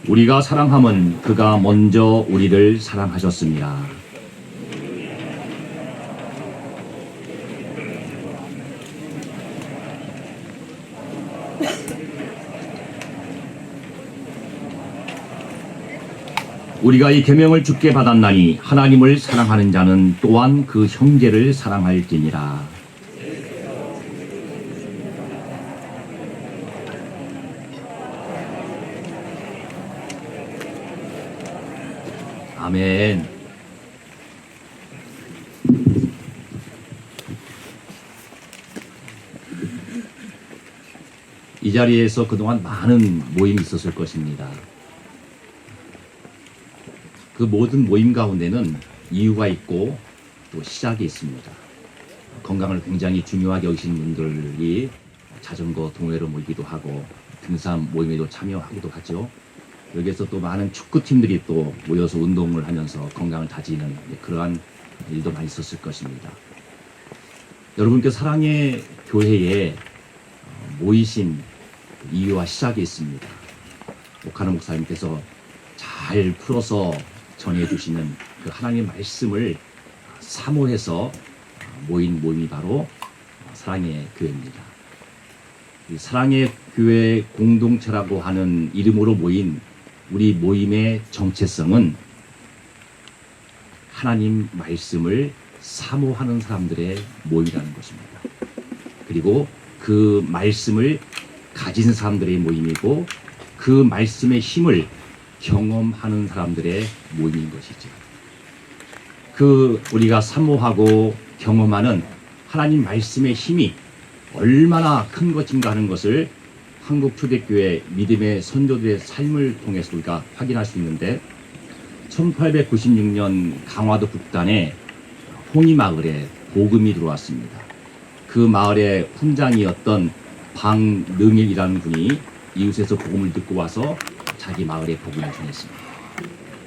우리가 사랑함은 그가 먼저 우리를 사랑하셨습니다. 우리가 이 계명을 주께 받았나니 하나님을 사랑하는 자는 또한 그 형제를 사랑할지니라. 아멘. 이 자리에서 그동안 많은 모임이 있었을 것입니다. 그 모든 모임 가운데는 이유가 있고 또 시작이 있습니다. 건강을 굉장히 중요하게 여기신 분들이 자전거 동호회로 모이기도 하고 등산 모임에도 참여하기도 하죠. 여기에서 또 많은 축구팀들이 또 모여서 운동을 하면서 건강을 다지는 그러한 일도 많이 있었을 것입니다. 여러분께 사랑의 교회에 모이신 이유와 시작이 있습니다. 오카노 목사님께서 잘 풀어서 전해주시는 그 하나님의 말씀을 사모해서 모인 모임이 바로 사랑의 교회입니다. 이 사랑의 교회 공동체라고 하는 이름으로 모인 우리 모임의 정체성은 하나님 말씀을 사모하는 사람들의 모임이라는 것입니다. 그리고 그 말씀을 가진 사람들의 모임이고 그 말씀의 힘을 경험하는 사람들의 모임인 것이죠. 그 우리가 사모하고 경험하는 하나님 말씀의 힘이 얼마나 큰 것인가 하는 것을 한국 초대교회 믿음의 선조들의 삶을 통해서 우리가 확인할 수 있는데 1896년 강화도 북단에 홍이마을에 복음이 들어왔습니다. 그 마을의 훈장이었던 방능일이라는 분이 이웃에서 복음을 듣고 와서 자기 마을에 복음을 전했습니다.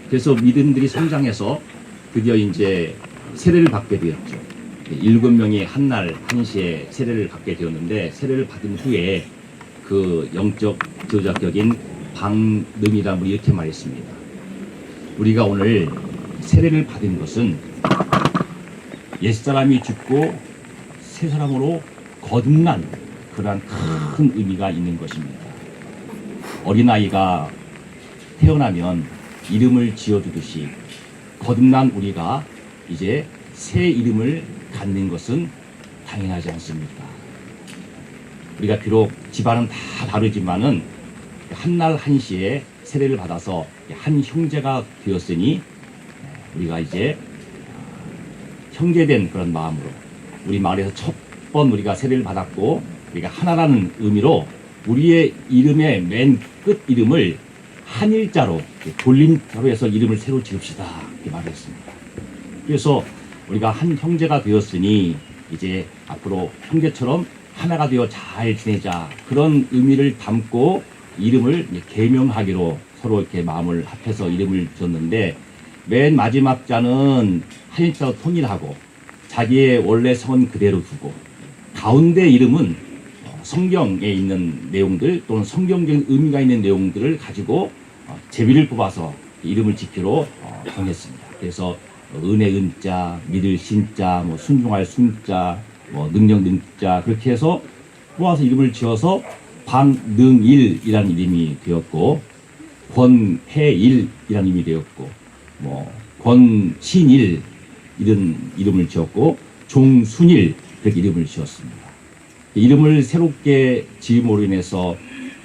그래서 믿음들이 성장해서 드디어 이제 세례를 받게 되었죠. 7명이 한날 한시에 세례를 받게 되었는데 세례를 받은 후에 그 영적 지도자격인 방능이라는 분이 이렇게 말했습니다. 우리가 오늘 세례를 받은 것은 옛사람이 죽고 새 사람으로 거듭난 그러한 큰 의미가 있는 것입니다. 어린아이가 태어나면 이름을 지어주듯이 거듭난 우리가 이제 새 이름을 갖는 것은 당연하지 않습니까? 우리가 비록 집안은 다 다르지만은 한날 한시에 세례를 받아서 한 형제가 되었으니 우리가 이제 형제된 그런 마음으로 우리 마을에서 첫 번 우리가 세례를 받았고 우리가 하나라는 의미로 우리의 이름의 맨 끝 이름을 한일자로 돌림자로 해서 이름을 새로 지읍시다 이렇게 말했습니다. 그래서 우리가 한 형제가 되었으니 이제 앞으로 형제처럼 하나가 되어 잘 지내자 그런 의미를 담고 이름을 계명하기로 서로 이렇게 마음을 합해서 이름을 지었는데 맨 마지막 자는 한일자로 통일하고 자기의 원래 성은 그대로 두고 가운데 이름은 성경에 있는 내용들 또는 성경적인 의미가 있는 내용들을 가지고 제비를 뽑아서 이름을 짓기로 정했습니다. 그래서 은혜 은자, 믿을 신자, 뭐 순종할 순자, 뭐 능력 능자 그렇게 해서 뽑아서 이름을 지어서 방능일이라는 이름이 되었고 권해일이라는 이름이 되었고 뭐 권신일 이런 이름을 지었고 종순일 그렇게 이름을 지었습니다. 이름을 새롭게 지음으로 인해서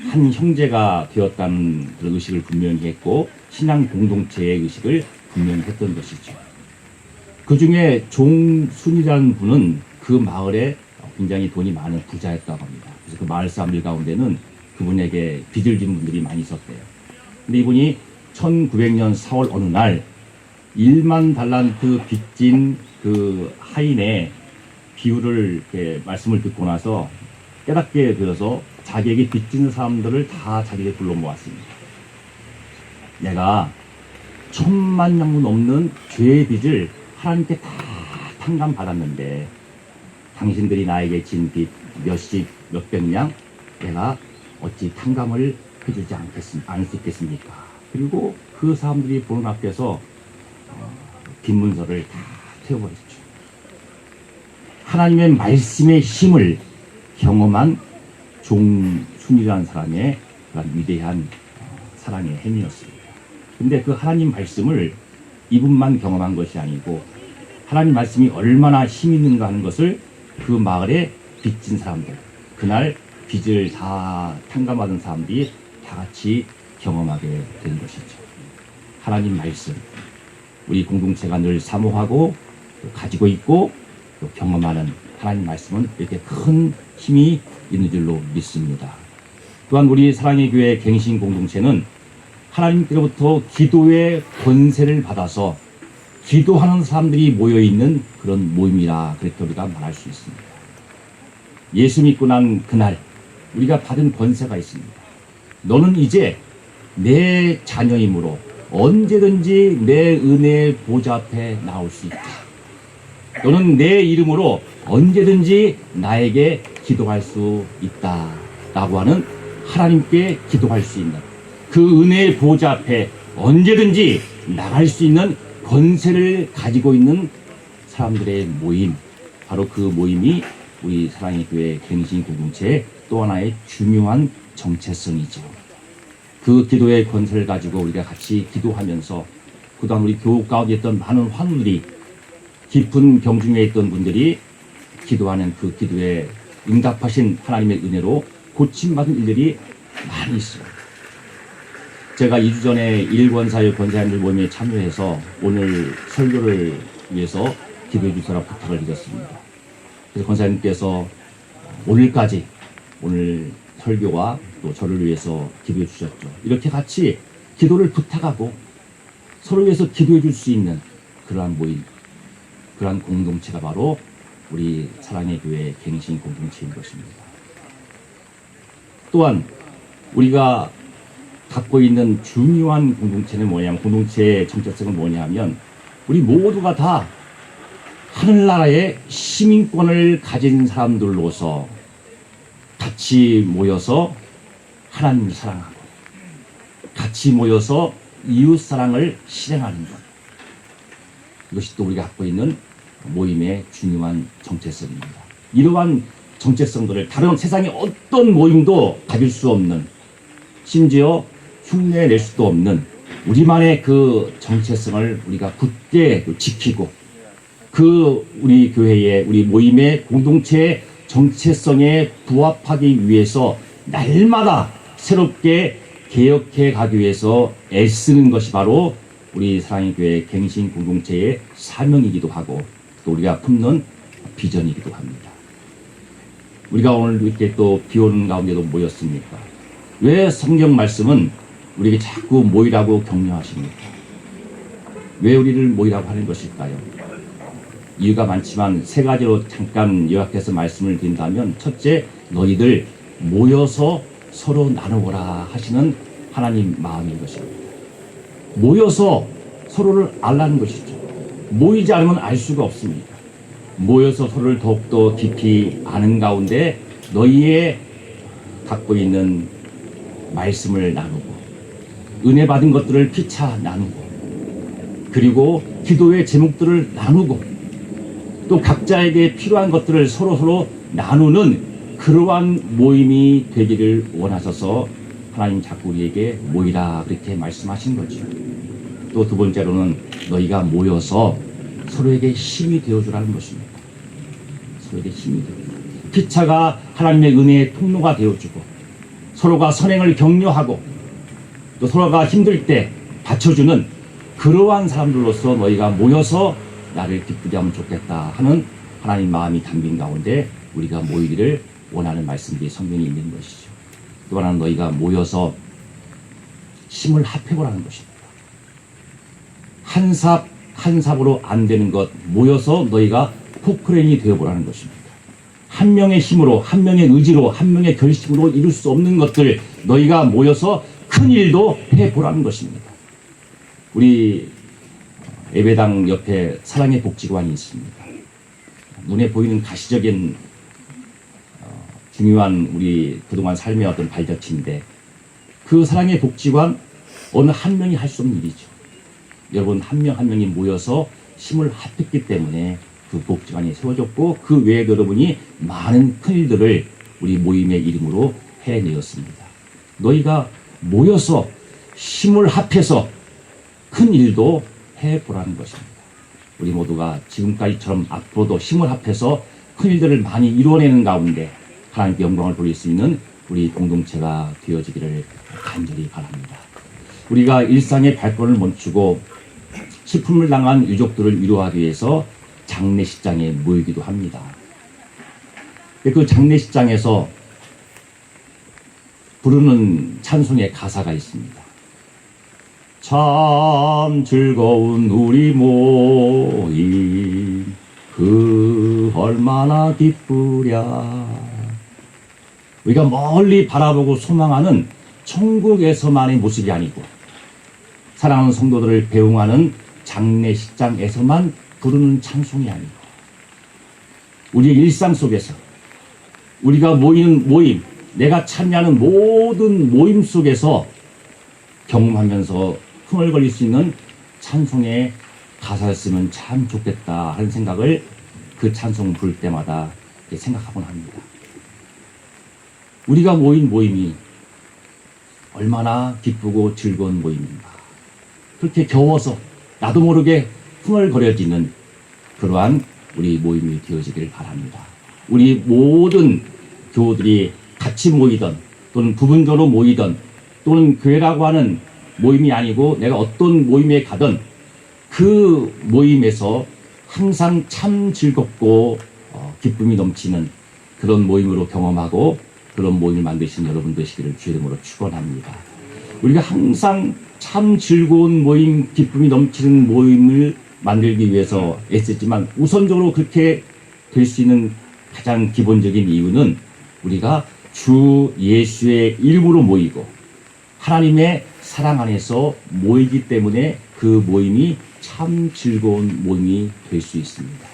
한 형제가 되었다는 그런 의식을 분명히 했고 신앙 공동체의 의식을 분명히 했던 것이죠. 그 중에 종순이라는 분은 그 마을에 굉장히 돈이 많은 부자였다고 합니다. 그래서 그 마을 사람들 가운데는 그분에게 빚을 진 분들이 많이 있었대요. 근데 이분이 1900년 4월 어느 날 1만 달란트 빚진 그 하인의 비유를 이렇게 말씀을 듣고 나서 깨닫게 되어서 자기에게 빚진 사람들을 다 자기에게 불러 모았습니다. 내가 1000만 냥도 넘는 죄의 빚을 하나님께 다 탕감받았는데 당신들이 나에게 진 빚 몇십 몇백 냥 내가 어찌 탕감을 해주지 않을 수 있겠습니까? 그리고 그 사람들이 보는 앞에서 빈문서를 다 태워버렸죠. 하나님의 말씀의 힘을 경험한 종순이라는 사람의 그런 위대한 사랑의 행위였습니다. 근데 그 하나님 말씀을 이분만 경험한 것이 아니고 하나님 말씀이 얼마나 힘 있는가 하는 것을 그 마을에 빚진 사람들, 그날 빚을 다 탕감받은 사람들이 다 같이 경험하게 된 것이죠. 하나님 말씀, 우리 공동체가 늘 사모하고 가지고 있고 또 경험하는 하나님 말씀은 이렇게 큰 힘이 있는 줄로 믿습니다. 또한 우리 사랑의 교회 갱신 공동체는 하나님께로부터 기도의 권세를 받아서 기도하는 사람들이 모여있는 그런 모임이라 그렇게 우리가 말할 수 있습니다. 예수 믿고 난 그날 우리가 받은 권세가 있습니다. 너는 이제 내 자녀이므로 언제든지 내 은혜의 보좌 앞에 나올 수 있다. 너는 내 이름으로 언제든지 나에게 기도할 수 있다. 라고 하는 하나님께 기도할 수 있는 그 은혜의 보좌 앞에 언제든지 나갈 수 있는 권세를 가지고 있는 사람들의 모임, 바로 그 모임이 우리 사랑의 교회 갱신 공동체의 또 하나의 중요한 정체성이죠. 그 기도의 권세를 가지고 우리가 같이 기도하면서 그동안 우리 교우 가운데 있던 많은 환우들이 깊은 병중에 있던 분들이 기도하는 그 기도에 응답하신 하나님의 은혜로 고침받은 일들이 많이 있습니다. 제가 2주 전에 일권사회 권사님들 모임에 참여해서 오늘 설교를 위해서 기도해 주시라 부탁을 드렸습니다. 그래서 권사님께서 오늘까지 오늘 설교와 또 저를 위해서 기도해 주셨죠. 이렇게 같이 기도를 부탁하고 서로 위해서 기도해 줄 수 있는 그러한 모임, 그러한 공동체가 바로 우리 사랑의 교회 갱신 공동체인 것입니다. 또한 우리가 갖고 있는 중요한 공동체는 뭐냐면, 공동체의 정체성은 뭐냐면 우리 모두가 다 하늘나라의 시민권을 가진 사람들로서 같이 모여서 하나님을 사랑하고 같이 모여서 이웃사랑을 실행하는 것, 이것이 또 우리가 갖고 있는 모임의 중요한 정체성입니다. 이러한 정체성들을 다른 세상의 어떤 모임도 가질 수 없는, 심지어 흉내낼 수도 없는 우리만의 그 정체성을 우리가 굳게 지키고 그 우리 교회의, 우리 모임의 공동체의 정체성에 부합하기 위해서 날마다 새롭게 개혁해 가기 위해서 애쓰는 것이 바로 우리 사랑의 교회 갱신 공동체의 사명이기도 하고 또 우리가 품는 비전이기도 합니다. 우리가 오늘 이렇게 또 비 오는 가운데도 모였습니까? 왜 성경 말씀은 우리에게 자꾸 모이라고 격려하십니까? 왜 우리를 모이라고 하는 것일까요? 이유가 많지만 세 가지로 잠깐 요약해서 말씀을 드린다면, 첫째, 너희들 모여서 서로 나누어라 하시는 하나님 마음인 것입니다. 모여서 서로를 알라는 것이죠. 모이지 않으면 알 수가 없습니다. 모여서 서로를 더욱더 깊이 아는 가운데 너희의 갖고 있는 말씀을 나누고 은혜 받은 것들을 피차 나누고 그리고 기도의 제목들을 나누고 또 각자에게 필요한 것들을 서로 나누는 그러한 모임이 되기를 원하셔서 하나님 자꾸 우리에게 모이라 그렇게 말씀하신 거죠. 또 두 번째로는 너희가 모여서 서로에게 힘이 되어주라는 것입니다. 서로에게 힘이 되어주라. 피차가 하나님의 은혜의 통로가 되어주고 서로가 선행을 격려하고 또 서로가 힘들 때 받쳐주는 그러한 사람들로서 너희가 모여서 나를 기쁘게 하면 좋겠다 하는 하나님 마음이 담긴 가운데 우리가 모이기를 원하는 말씀들이 성경에 있는 것이죠. 또 하나는 너희가 모여서 힘을 합해보라는 것입니다. 한 삽으로 안 되는 것, 모여서 너희가 포크레인이 되어보라는 것입니다. 한 명의 힘으로, 한 명의 의지로, 한 명의 결심으로 이룰 수 없는 것들 너희가 모여서 큰 일도 해보라는 것입니다. 우리 예배당 옆에 사랑의 복지관이 있습니다. 눈에 보이는 가시적인 중요한 우리 그동안 삶의 어떤 발자취인데 그 사랑의 복지관 어느 한 명이 할 수 없는 일이죠. 여러분 한 명 한 명이 모여서 힘을 합했기 때문에 그 복지관이 세워졌고 그 외에 여러분이 많은 큰일들을 우리 모임의 이름으로 해내었습니다. 너희가 모여서 힘을 합해서 큰 일도 해보라는 것입니다. 우리 모두가 지금까지처럼 앞으로도 힘을 합해서 큰 일들을 많이 이루어내는 가운데 하나님께 영광을 돌릴 수 있는 우리 공동체가 되어지기를 간절히 바랍니다. 우리가 일상의 발걸음을 멈추고 슬픔을 당한 유족들을 위로하기 위해서 장례식장에 모이기도 합니다. 그 장례식장에서 부르는 찬송의 가사가 있습니다. 참 즐거운 우리 모임 그 얼마나 기쁘랴. 우리가 멀리 바라보고 소망하는 천국에서만의 모습이 아니고 사랑하는 성도들을 배웅하는 장례식장에서만 부르는 찬송이 아니고 우리의 일상 속에서 우리가 모이는 모임, 내가 참여하는 모든 모임 속에서 경험하면서 흥얼거릴 수 있는 찬송의 가사였으면 참 좋겠다 하는 생각을 그 찬송 부를 때마다 생각하곤 합니다. 우리가 모인 모임이 얼마나 기쁘고 즐거운 모임인가. 그렇게 겨워서 나도 모르게 흥얼거려지는 그러한 우리 모임이 되어지길 바랍니다. 우리 모든 교우들이 같이 모이던 또는 부분적으로 모이던 또는 교회라고 하는 모임이 아니고 내가 어떤 모임에 가든 그 모임에서 항상 참 즐겁고 기쁨이 넘치는 그런 모임으로 경험하고 그런 모임을 만드신 여러분 되시기를 주의 이름으로 축원합니다. 우리가 항상 참 즐거운 모임, 기쁨이 넘치는 모임을 만들기 위해서 애쓰지만 우선적으로 그렇게 될 수 있는 가장 기본적인 이유는 우리가 주 예수의 이름으로 모이고 하나님의 사랑 안에서 모이기 때문에 그 모임이 참 즐거운 모임이 될 수 있습니다.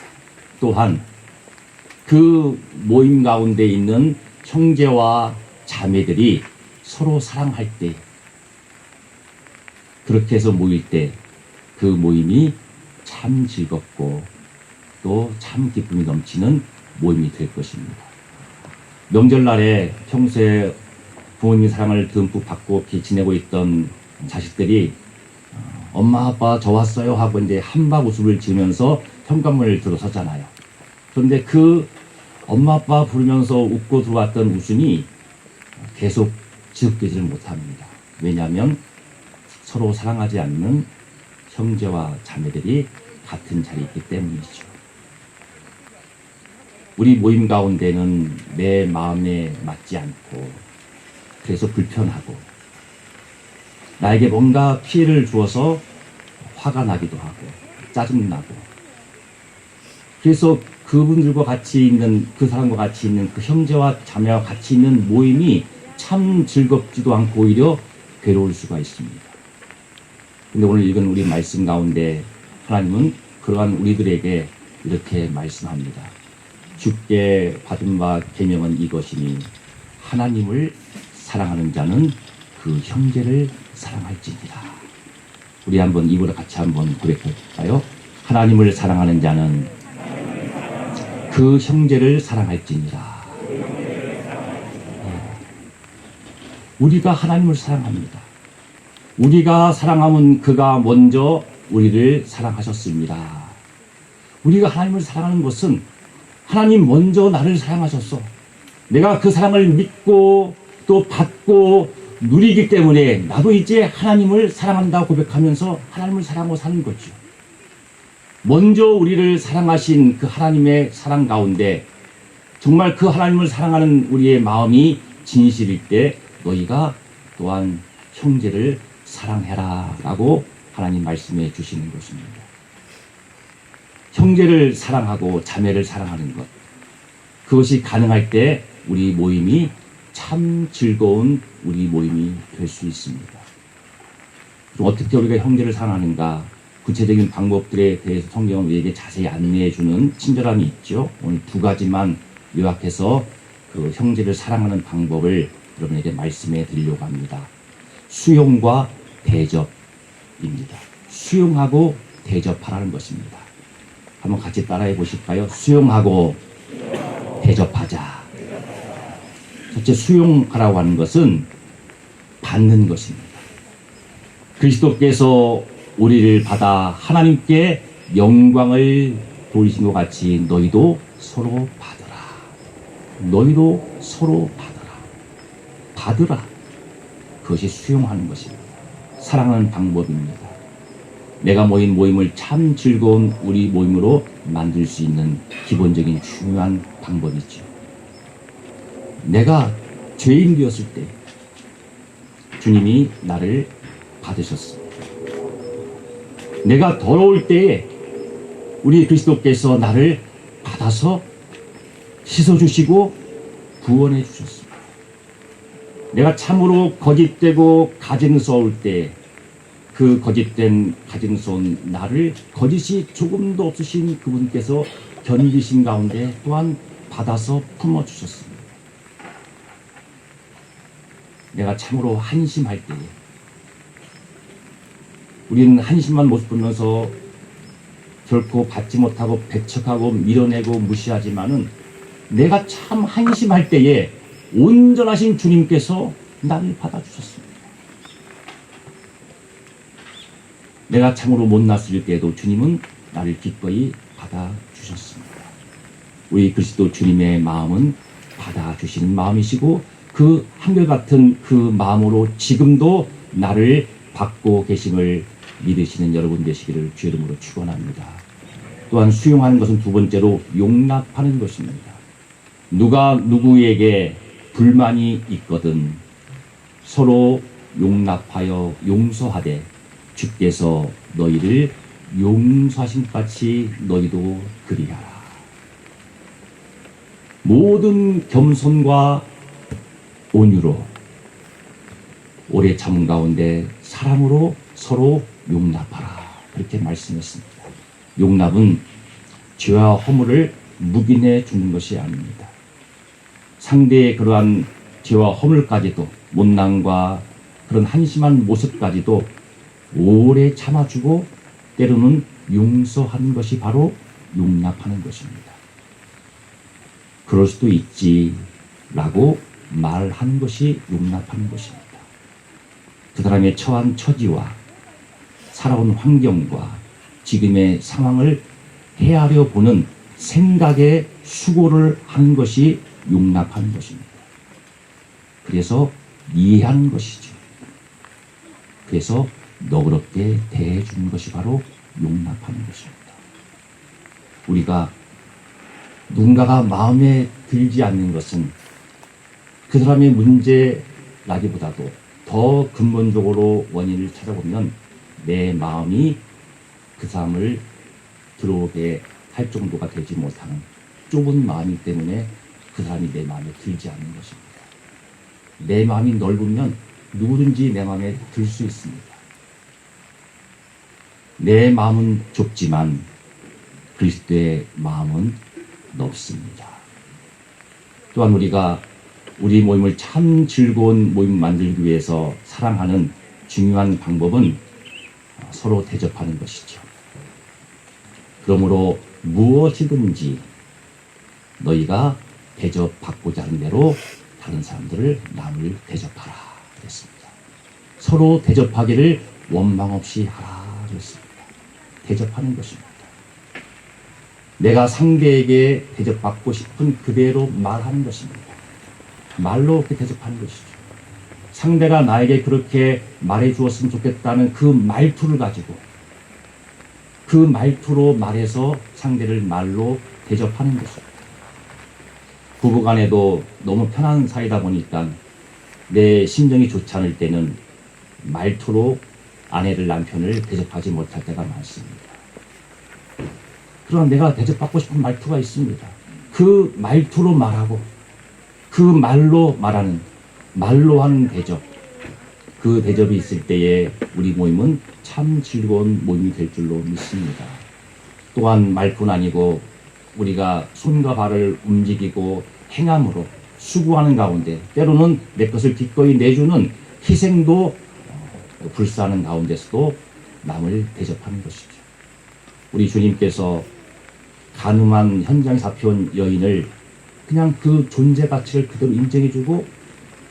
또한 그 모임 가운데 있는 형제와 자매들이 서로 사랑할 때 그렇게 해서 모일 때 그 모임이 참 즐겁고 또 참 기쁨이 넘치는 모임이 될 것입니다. 명절날에 평소에 부모님 사랑을 듬뿍 받고 지내고 있던 자식들이 엄마 아빠 저 왔어요 하고 이제 한박 웃음을 지으면서 현관문을 들어서잖아요. 그런데 그 엄마 아빠 부르면서 웃고 들어왔던 웃음이 계속 지속되지를 못합니다. 왜냐하면 서로 사랑하지 않는 형제와 자매들이 같은 자리에 있기 때문이죠. 우리 모임 가운데는 내 마음에 맞지 않고 그래서 불편하고 나에게 뭔가 피해를 주어서 화가 나기도 하고 짜증나고 그래서 그분들과 같이 있는 그 사람과 같이 있는 그 형제와 자매와 같이 있는 모임이 참 즐겁지도 않고 오히려 괴로울 수가 있습니다. 근데 오늘 읽은 우리 말씀 가운데 하나님은 그러한 우리들에게 이렇게 말씀합니다. 주께 받은 바 계명은 이것이니 하나님을 사랑하는 자는 그 형제를 사랑할지니라. 우리 한번 입으로 같이 한번 고백할까요? 하나님을 사랑하는 자는 그 형제를 사랑할지니라. 우리가 하나님을 사랑합니다. 우리가 사랑하면 그가 먼저 우리를 사랑하셨습니다. 우리가 하나님을 사랑하는 것은 하나님 먼저 나를 사랑하셨어. 내가 그 사랑을 믿고 또 받고 누리기 때문에 나도 이제 하나님을 사랑한다고 고백하면서 하나님을 사랑하고 사는 거죠. 먼저 우리를 사랑하신 그 하나님의 사랑 가운데 정말 그 하나님을 사랑하는 우리의 마음이 진실일 때 너희가 또한 형제를 사랑해라 라고 하나님 말씀해 주시는 것입니다. 형제를 사랑하고 자매를 사랑하는 것, 그것이 가능할 때 우리 모임이 참 즐거운 우리 모임이 될 수 있습니다. 어떻게 우리가 형제를 사랑하는가, 구체적인 방법들에 대해서 성경은 우리에게 자세히 안내해 주는 친절함이 있죠. 오늘 두 가지만 요약해서 그 형제를 사랑하는 방법을 여러분에게 말씀해 드리려고 합니다. 수용과 대접입니다. 수용하고 대접하라는 것입니다. 한번 같이 따라해 보실까요? 수용하고 대접하자. 첫째, 수용하라고 하는 것은 받는 것입니다. 그리스도께서 우리를 받아 하나님께 영광을 돌리신 것 같이 너희도 서로 받으라. 너희도 서로 받으라. 받으라. 그것이 수용하는 것입니다. 사랑하는 방법입니다. 내가 모인 모임을 참 즐거운 우리 모임으로 만들 수 있는 기본적인 중요한 방법이죠. 내가 죄인 되었을 때 주님이 나를 받으셨습니다. 내가 더러울 때에 우리 그리스도께서 나를 받아서 씻어주시고 구원해 주셨습니다. 내가 참으로 거짓되고 가증스러울 때 그 거짓된 가증스러운 나를 거짓이 조금도 없으신 그분께서 견디신 가운데 또한 받아서 품어주셨습니다. 내가 참으로 한심할 때에 우리는 한심한 모습 보면서 결코 받지 못하고 배척하고 밀어내고 무시하지만은 내가 참 한심할 때에 온전하신 주님께서 나를 받아주셨습니다. 내가 참으로 못났을 때에도 주님은 나를 기꺼이 받아주셨습니다. 우리 그리스도 주님의 마음은 받아주시는 마음이시고 그 한결같은 그 마음으로 지금도 나를 받고 계심을 믿으시는 여러분 되시기를 주의 이름으로 축원합니다. 또한 수용하는 것은 두 번째로 용납하는 것입니다. 누가 누구에게 불만이 있거든 서로 용납하여 용서하되 주께서 너희를 용서하신 같이 너희도 그리하라. 모든 겸손과 온유로 오래 참은 가운데 사랑으로 서로 용납하라. 그렇게 말씀했습니다. 용납은 죄와 허물을 묵인해 주는 것이 아닙니다. 상대의 그러한 죄와 허물까지도 못난과 그런 한심한 모습까지도 오래 참아주고 때로는 용서하는 것이 바로 용납하는 것입니다. 그럴 수도 있지 라고 말하는 것이 용납하는 것입니다. 그 사람의 처한 처지와 살아온 환경과 지금의 상황을 헤아려 보는 생각에 수고를 하는 것이 용납하는 것입니다. 그래서 이해하는 것이죠. 그래서 너그럽게 대해주는 것이 바로 용납하는 것입니다. 우리가 누군가가 마음에 들지 않는 것은 그 사람의 문제라기보다도 더 근본적으로 원인을 찾아보면 내 마음이 그 사람을 들어오게 할 정도가 되지 못하는 좁은 마음이기 때문에 그 사람이 내 마음에 들지 않는 것입니다. 내 마음이 넓으면 누구든지 내 마음에 들 수 있습니다. 내 마음은 좁지만 그리스도의 마음은 넓습니다. 또한 우리가 우리 모임을 참 즐거운 모임 만들기 위해서 사랑하는 중요한 방법은 서로 대접하는 것이죠. 그러므로 무엇이든지 너희가 대접받고자 하는 대로 다른 사람들을 남을 대접하라 그랬습니다. 서로 대접하기를 원망 없이 하라 그랬습니다. 대접하는 것입니다. 내가 상대에게 대접받고 싶은 그대로 말하는 것입니다. 말로 그렇게 대접하는 것이죠. 상대가 나에게 그렇게 말해 주었으면 좋겠다는 그 말투를 가지고 그 말투로 말해서 상대를 말로 대접하는 것입니다. 부부간에도 너무 편한 사이다 보니까 내 심정이 좋지 않을 때는 말투로 아내를 남편을 대접하지 못할 때가 많습니다. 그러나 내가 대접받고 싶은 말투가 있습니다. 그 말투로 말하고 그 말로 말하는 말로 하는 대접, 그 대접이 있을 때에 우리 모임은 참 즐거운 모임이 될 줄로 믿습니다. 또한 말뿐 아니고 우리가 손과 발을 움직이고 행함으로 수고하는 가운데 때로는 내 것을 기꺼이 내주는 희생도 불사하는 가운데서도 남을 대접하는 것이죠. 우리 주님께서 가늠한 현장에 잡혀온 여인을 그냥 그 존재 가치를 그대로 인정해주고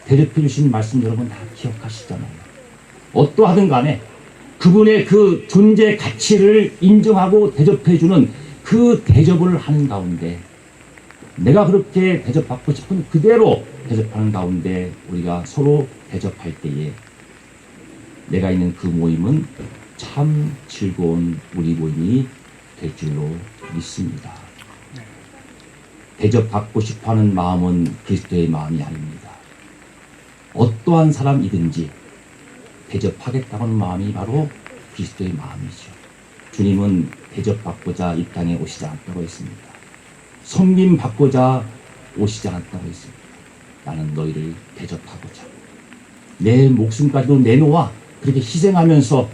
대접해 주신 말씀 여러분 다 기억하시잖아요. 어떠하든 간에 그분의 그 존재 가치를 인정하고 대접해주는 그 대접을 하는 가운데 내가 그렇게 대접받고 싶은 그대로 대접하는 가운데 우리가 서로 대접할 때에 내가 있는 그 모임은 참 즐거운 우리 모임이 될 줄로 믿습니다. 대접받고 싶어하는 마음은 그리스도의 마음이 아닙니다. 어떠한 사람이든지 대접하겠다는 마음이 바로 그리스도의 마음이죠. 주님은 대접받고자 이 땅에 오시지 않았다고 했습니다. 섬김받고자 오시지 않았다고 했습니다. 나는 너희를 대접하고자 내 목숨까지도 내놓아 그렇게 희생하면서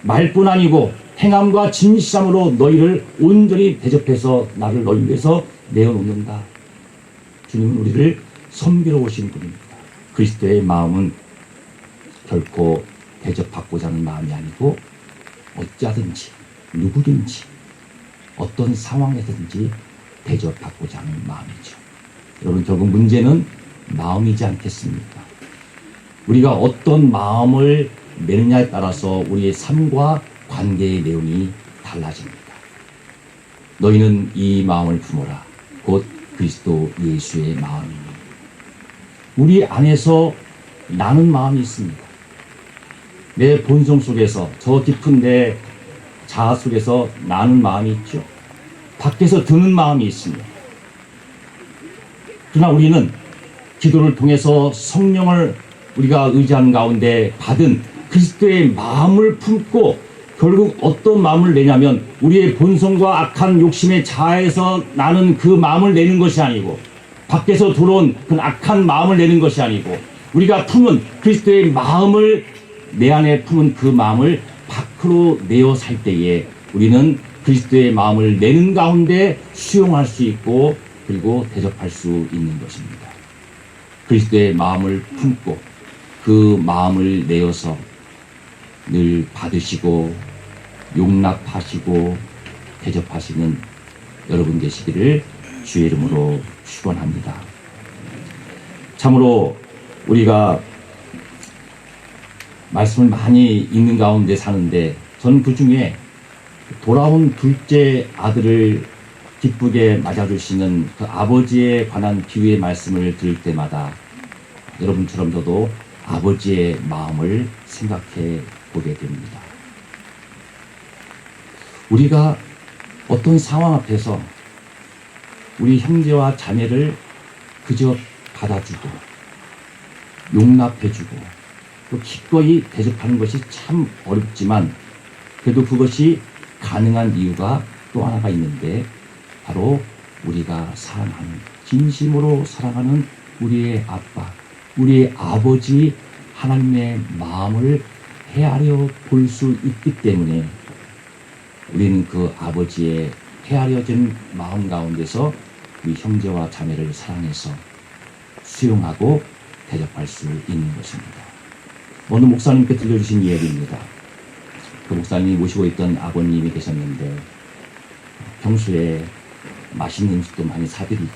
말뿐 아니고 행함과 진실함으로 너희를 온전히 대접해서 나를 너희 위해서 내어놓는다. 주님은 우리를 섬기러 오신 분입니다. 그리스도의 마음은 결코 대접받고자 하는 마음이 아니고 어찌하든지 누구든지 어떤 상황에서든지 대접받고자 하는 마음이죠. 여러분 결국 문제는 마음이지 않겠습니까? 우리가 어떤 마음을 내느냐에 따라서 우리의 삶과 관계의 내용이 달라집니다. 너희는 이 마음을 품어라. 곧 그리스도 예수의 마음이니. 우리 안에서 나는 마음이 있습니다. 내 본성 속에서 저 깊은 내 자아 속에서 나는 마음이 있죠. 밖에서 드는 마음이 있습니다. 그러나 우리는 기도를 통해서 성령을 우리가 의지하는 가운데 받은 그리스도의 마음을 품고 결국 어떤 마음을 내냐면 우리의 본성과 악한 욕심의 자아에서 나는 그 마음을 내는 것이 아니고 밖에서 들어온 그 악한 마음을 내는 것이 아니고 우리가 품은 그리스도의 마음을 내 안에 품은 그 마음을 밖으로 내어 살 때에 우리는 그리스도의 마음을 내는 가운데 수용할 수 있고 그리고 대접할 수 있는 것입니다. 그리스도의 마음을 품고 그 마음을 내어서 늘 받으시고 용납하시고 대접하시는 여러분 되시기를 주의 이름으로 축원합니다. 참으로 우리가 말씀을 많이 읽는 가운데 사는데 저는 그 중에 돌아온 둘째 아들을 기쁘게 맞아주시는 그 아버지에 관한 비유의 말씀을 들을 때마다 여러분처럼 저도 아버지의 마음을 생각해 보게 됩니다. 우리가 어떤 상황 앞에서 우리 형제와 자매를 그저 받아주고 용납해주고 또 기꺼이 대접하는 것이 참 어렵지만 그래도 그것이 가능한 이유가 또 하나가 있는데 바로 우리가 사랑하는 진심으로 사랑하는 우리의 아빠 우리의 아버지 하나님의 마음을 헤아려 볼 수 있기 때문에 우리는 그 아버지의 헤아려진 마음 가운데서 우리 형제와 자매를 사랑해서 수용하고 대접할 수 있는 것입니다. 어느 목사님께 들려주신 이야기입니다. 그 목사님이 모시고 있던 아버님이 계셨는데 평소에 맛있는 음식도 많이 사드리고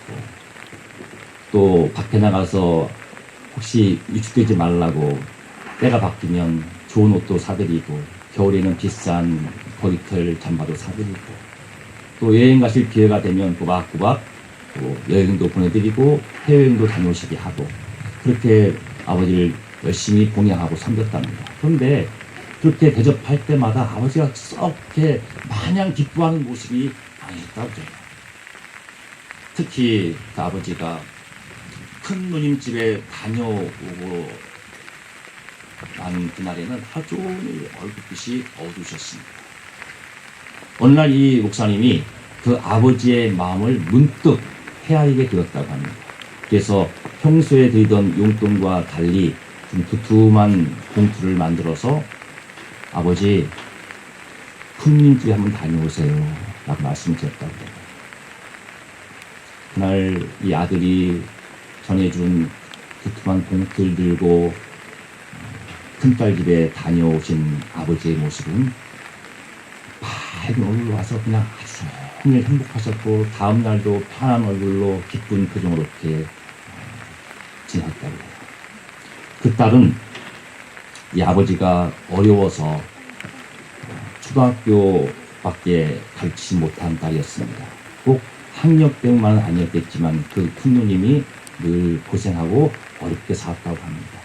또 밖에 나가서 혹시 위축되지 말라고 때가 바뀌면 좋은 옷도 사드리고 겨울에는 비싼 거리털 잠바도 사드리고 또 여행 가실 기회가 되면 꼬박꼬박 또 여행도 보내드리고 해외여행도 다녀오시게 하고 그렇게 아버지를 열심히 봉양하고 섬겼답니다. 그런데 그렇게 대접할 때마다 아버지가 썩게 마냥 기뻐하는 모습이 아니었다고 해요. 특히 그 아버지가 큰 누님 집에 다녀오고 난 그날에는 하루 종일 얼굴빛이 어두우셨습니다. 어느 날 이 목사님이 그 아버지의 마음을 문득 헤아리게 되었다고 합니다. 그래서 평소에 드리던 용돈과 달리 좀 두툼한 봉투를 만들어서 아버지 큰 집에 한번 다녀오세요 라고 말씀을 드렸다고 해요. 그날 이 아들이 전해준 두툼한 봉투를 들고 큰딸 집에 다녀오신 아버지의 모습은 밝은 얼굴로 와서 그냥 아주 종일 행복하셨고 다음 날도 편한 얼굴로 기쁜 표정으로 이렇게 지냈다고 해요. 그 딸은 이 아버지가 어려워서 초등학교밖에 가르치지 못한 딸이었습니다. 꼭 학력 때문만은 아니었겠지만 그 큰 누님이 늘 고생하고 어렵게 살았다고 합니다.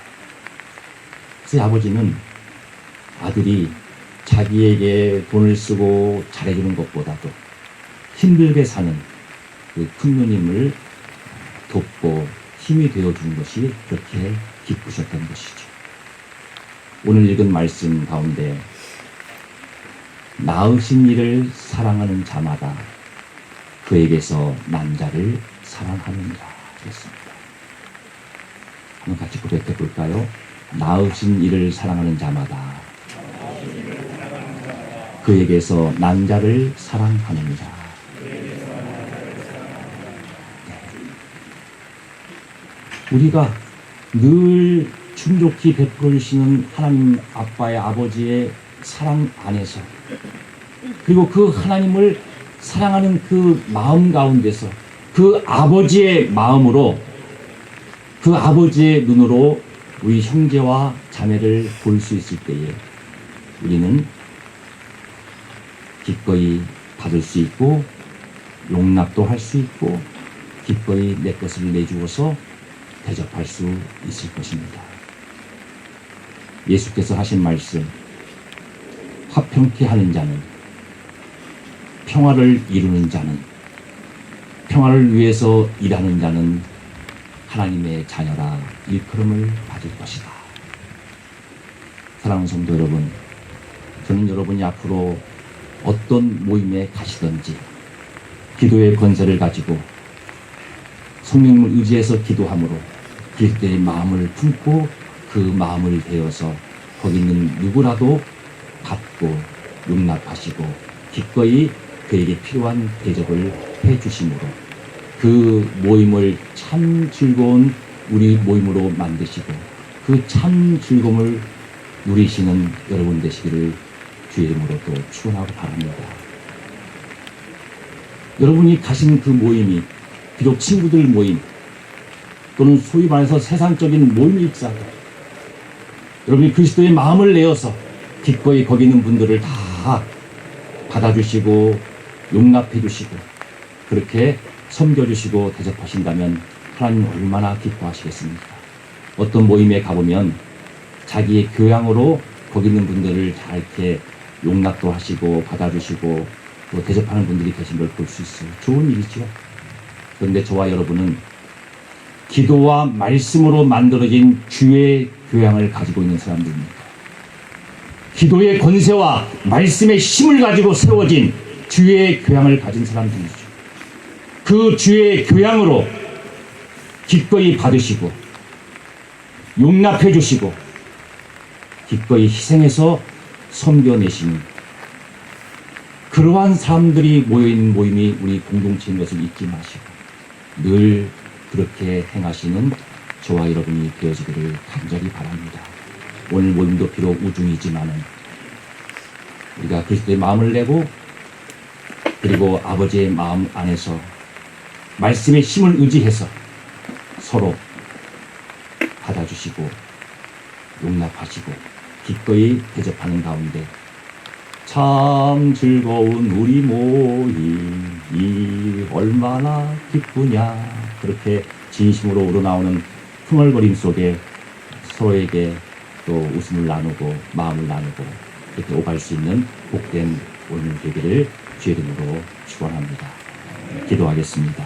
그래서 아버지는 아들이 자기에게 돈을 쓰고 잘해주는 것보다도 힘들게 사는 그 큰 누님을 돕고 힘이 되어주는 것이 그렇게 기쁘셨던 것이죠. 오늘 읽은 말씀 가운데 낳으신 이를 사랑하는 자마다 그에게서 난 자를 사랑하느니라 그랬습니다. 한번 같이 고백해 볼까요? 낳으신 이를 사랑하는 자마다 그에게서 난 자를 사랑하느니라. 우리가 늘 충족히 베풀어 주시는 하나님 아빠의 아버지의 사랑 안에서 그리고 그 하나님을 사랑하는 그 마음 가운데서 그 아버지의 마음으로 그 아버지의 눈으로 우리 형제와 자매를 볼 수 있을 때에 우리는 기꺼이 받을 수 있고 용납도 할 수 있고 기꺼이 내 것을 내주어서 대접할 수 있을 것입니다. 예수께서 하신 말씀, 화평케 하는 자는 평화를 이루는 자는 평화를 위해서 일하는 자는 하나님의 자녀라 일컬음을 받을 것이다. 사랑하는 성도 여러분, 저는 여러분이 앞으로 어떤 모임에 가시든지 기도의 권세를 가지고 성령님을 의지해서 기도함으로 그리스도의 마음을 품고 그 마음을 대어서 거기 있는 누구라도 받고 용납하시고 기꺼이 그에게 필요한 대접을 해주심으로 그 모임을 참 즐거운 우리 모임으로 만드시고 그 참 즐거움을 누리시는 여러분 되시기를 주의 이름으로 또 축원하고 바랍니다. 여러분이 가신 그 모임이 비록 친구들 모임 또는 소위 말해서 세상적인 모임일지라도 여러분이 그리스도의 마음을 내어서 기꺼이 거기 있는 분들을 다 받아주시고 용납해 주시고 그렇게 섬겨주시고 대접하신다면 하나님 얼마나 기뻐하시겠습니까? 어떤 모임에 가보면 자기의 교양으로 거기 있는 분들을 다 이렇게 용납도 하시고 받아주시고 또 대접하는 분들이 계신 걸 볼 수 있어요. 좋은 일이죠. 그런데 저와 여러분은 기도와 말씀으로 만들어진 주의 교양을 가지고 있는 사람들입니다. 기도의 권세와 말씀의 힘을 가지고 세워진 주의 교양을 가진 사람들이죠. 그 주의 교양으로 기꺼이 받으시고 용납해 주시고 기꺼이 희생해서 섬겨내시는 그러한 사람들이 모여있는 모임이 우리 공동체인 것을 잊지 마시고 늘 그렇게 행하시는 저와 여러분이 되어지기를 간절히 바랍니다. 오늘 모임도 비록 우중이지만은 우리가 그리스도의 마음을 내고 그리고 아버지의 마음 안에서 말씀의 힘을 의지해서 서로 받아주시고 용납하시고 기꺼이 대접하는 가운데 참 즐거운 우리 모임이 얼마나 기쁘냐 그렇게 진심으로 우러나오는 흥얼거림 속에 서로에게 또 웃음을 나누고 마음을 나누고 이렇게 오갈 수 있는 복된 오늘 되기를 주의 이름으로 축원합니다. 기도하겠습니다.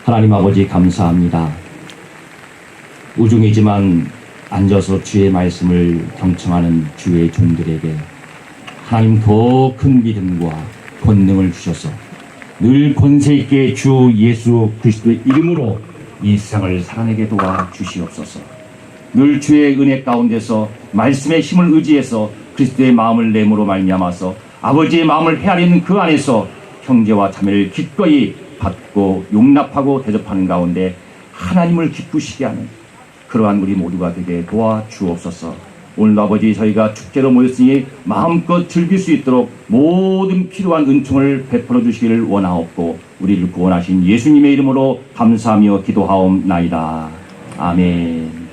하나님 아버지 감사합니다. 우중이지만 앉아서 주의 말씀을 경청하는 주의 종들에게 하나님 더 큰 믿음과 권능을 주셔서 늘 권세 있게 주 예수 그리스도의 이름으로 이 세상을 살아내게 도와 주시옵소서. 늘 주의 은혜 가운데서 말씀의 힘을 의지해서 그리스도의 마음을 내므로 말미암아서 아버지의 마음을 헤아리는 그 안에서 형제와 자매를 기꺼이 받고 용납하고 대접하는 가운데 하나님을 기쁘시게 하는 그러한 우리 모두가 되게 도와 주옵소서. 오늘도 아버지 저희가 축제로 모였으니 마음껏 즐길 수 있도록 모든 필요한 은총을 베풀어 주시기를 원하옵고 우리를 구원하신 예수님의 이름으로 감사하며 기도하옵나이다. 아멘.